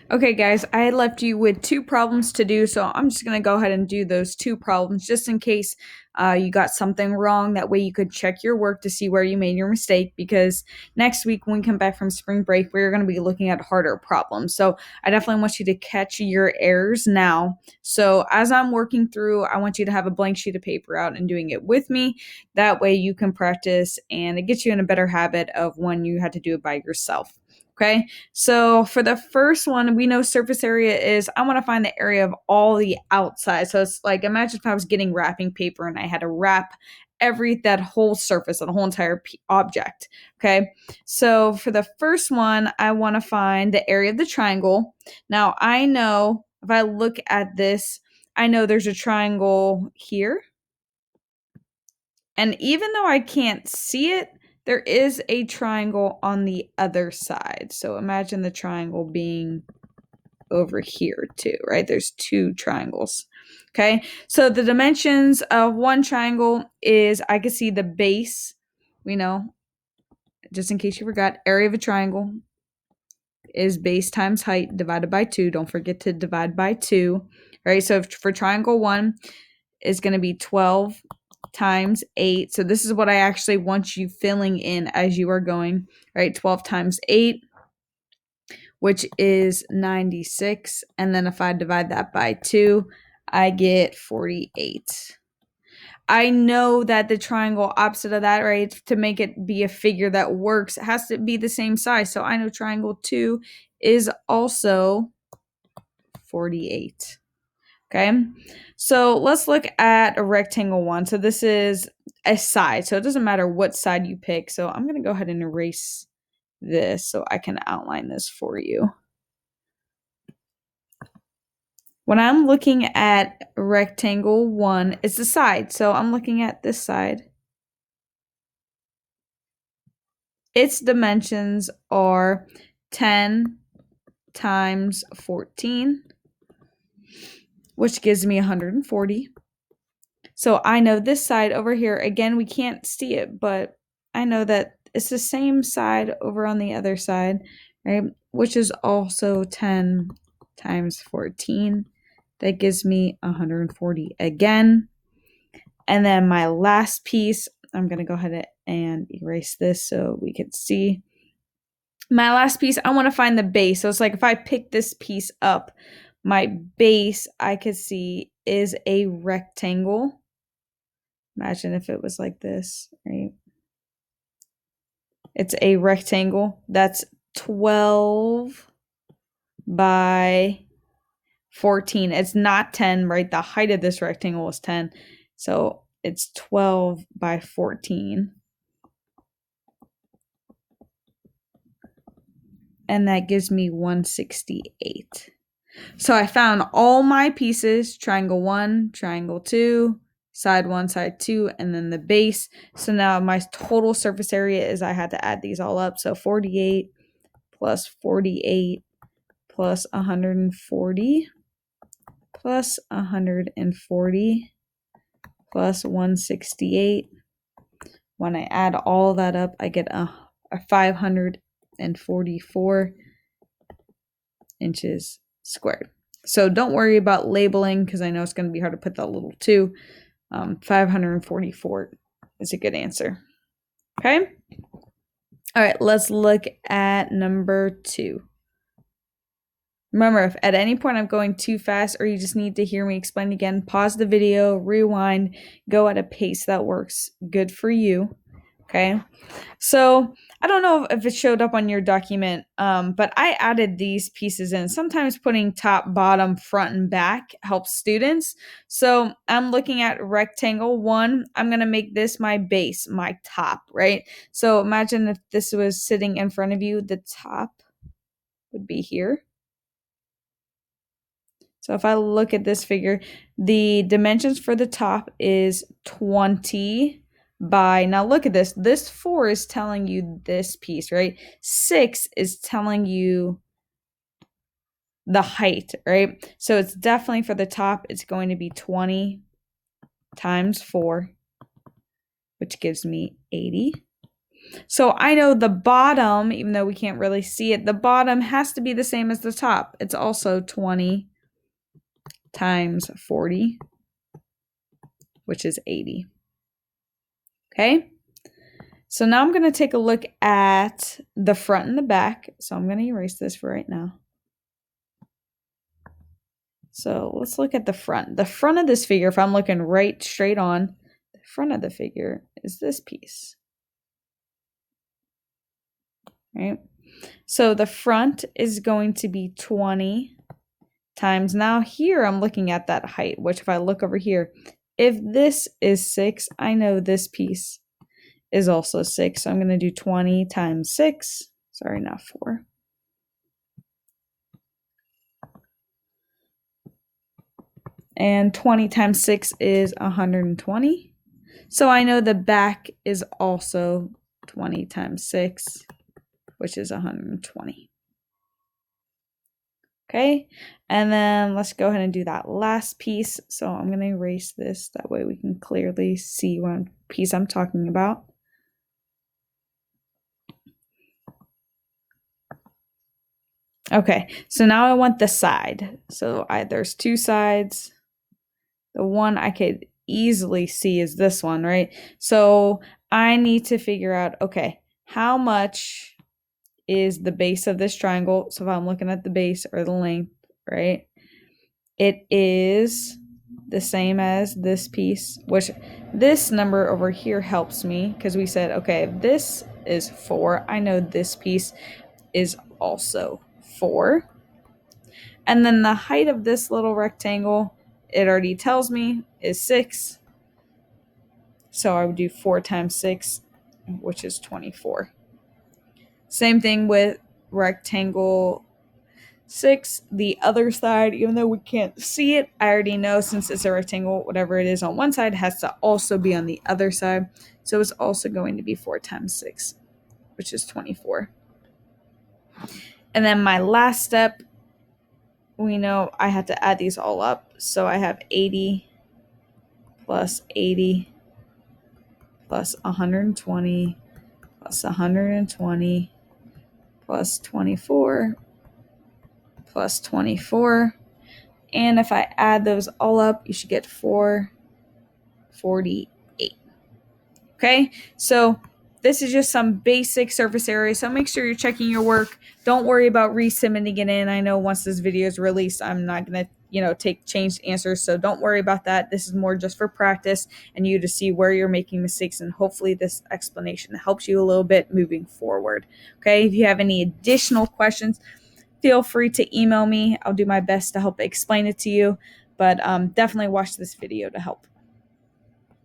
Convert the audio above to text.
Okay, guys, I left you with two problems to do, so I'm just going to go ahead and do those two problems just in case you got something wrong. That way you could check your work to see where you made your mistake, because next week when we come back from spring break, we're going to be looking at harder problems. So I definitely want you to catch your errors now. So as I'm working through, I want you to have a blank sheet of paper out and doing it with me. That way you can practice and it gets you in a better habit of when you had to do it by yourself. Okay, so for the first one, we know surface area is, I want to find the area of all the outside. So it's like, imagine if I was getting wrapping paper and I had to wrap that whole surface, that whole entire object. Okay, so for the first one, I want to find the area of the triangle. Now I know if I look at this, I know there's a triangle here. And even though I can't see it, there is a triangle on the other side. So imagine the triangle being over here too, right? There's two triangles. Okay, so the dimensions of one triangle is, I can see the base, we know, just in case you forgot, area of a triangle is base times height divided by 2. Don't forget to divide by 2, right? So for triangle 1 is going to be 12 times 8. So this is what I actually want you filling in as you are going, right? 12 times 8, which is 96. And then if I divide that by 2, I get 48. I know that the triangle opposite of that, right, to make it be a figure that works, it has to be the same size. So I know triangle 2 is also 48. Okay, so let's look at a rectangle 1. So this is a side, so it doesn't matter what side you pick. So I'm going to go ahead and erase this so I can outline this for you. When I'm looking at rectangle 1, it's the side. So I'm looking at this side. Its dimensions are 10 times 14, which gives me 140. So I know this side over here, again, we can't see it, but I know that it's the same side over on the other side, right? Which is also 10 times 14. That gives me 140 again. And then my last piece, I'm going to go ahead and erase this so we can see. My last piece, I want to find the base. So it's like if I pick this piece up, my base I could see is a rectangle. Imagine if it was like this, right? It's a rectangle that's 12 by 14. It's not 10, right? The height of this rectangle is 10. So it's 12 by 14. And that gives me 168. So I found all my pieces, triangle 1, triangle 2, side 1, side 2, and then the base. So now my total surface area is, I had to add these all up. So 48 plus 48 plus 140 plus 140 plus 168. When I add all that up, I get a 544 inches squared. So don't worry about labeling, because I know it's going to be hard to put that little 2. 544 is a good answer. Okay. All right, let's look at number 2. Remember, if at any point I'm going too fast or you just need to hear me explain again, pause the video, rewind, go at a pace that works good for you. Okay. So I don't know if it showed up on your document, but I added these pieces in. Sometimes putting top, bottom, front, and back helps students. So I'm looking at rectangle 1. I'm going to make this my base, my top, right? So imagine if this was sitting in front of you, the top would be here. So if I look at this figure, the dimensions for the top is 20 by, now look at this. This 4 is telling you this piece, right? 6 is telling you the height, right? So it's definitely for the top, it's going to be 20 times 4, which gives me 80. So I know the bottom, even though we can't really see it, the bottom has to be the same as the top. It's also 20 times 40, which is 80. Okay? So now I'm going to take a look at the front and the back. So I'm going to erase this for right now. So let's look at the front. The front of this figure, if I'm looking right straight on, the front of the figure is this piece. Right? So the front is going to be 20 times, now here I'm looking at that height, which if I look over here, if this is 6, I know this piece is also 6. So I'm going to do 20 times 6. Sorry, not 4. And 20 times 6 is 120. So I know the back is also 20 times 6, which is 120. Okay, and then let's go ahead and do that last piece. So I'm going to erase this. That way we can clearly see what piece I'm talking about. Okay, so now I want the side. So there's two sides. The one I could easily see is this one, right? So I need to figure out, okay, how much is the base of this triangle? So if I'm looking at the base or the length, right? It is the same as this piece, which this number over here helps me because we said, okay, if this is 4, I know this piece is also 4. And then the height of this little rectangle, it already tells me, is 6. So I would do 4 times 6, which is 24. Same thing with rectangle 6, the other side, even though we can't see it, I already know since it's a rectangle, whatever it is on one side has to also be on the other side. So it's also going to be 4 times 6, which is 24. And then my last step, we know I have to add these all up. So I have 80 plus 80 plus 120 plus 120 plus 24 plus 24. And if I add those all up, you should get 448. Okay, so this is just some basic surface area. So make sure you're checking your work. Don't worry about resubmitting it in. I know once this video is released, I'm not going to take changed answers. So don't worry about that. This is more just for practice and you to see where you're making mistakes. And hopefully this explanation helps you a little bit moving forward. Okay, if you have any additional questions, feel free to email me. I'll do my best to help explain it to you. But definitely watch this video to help.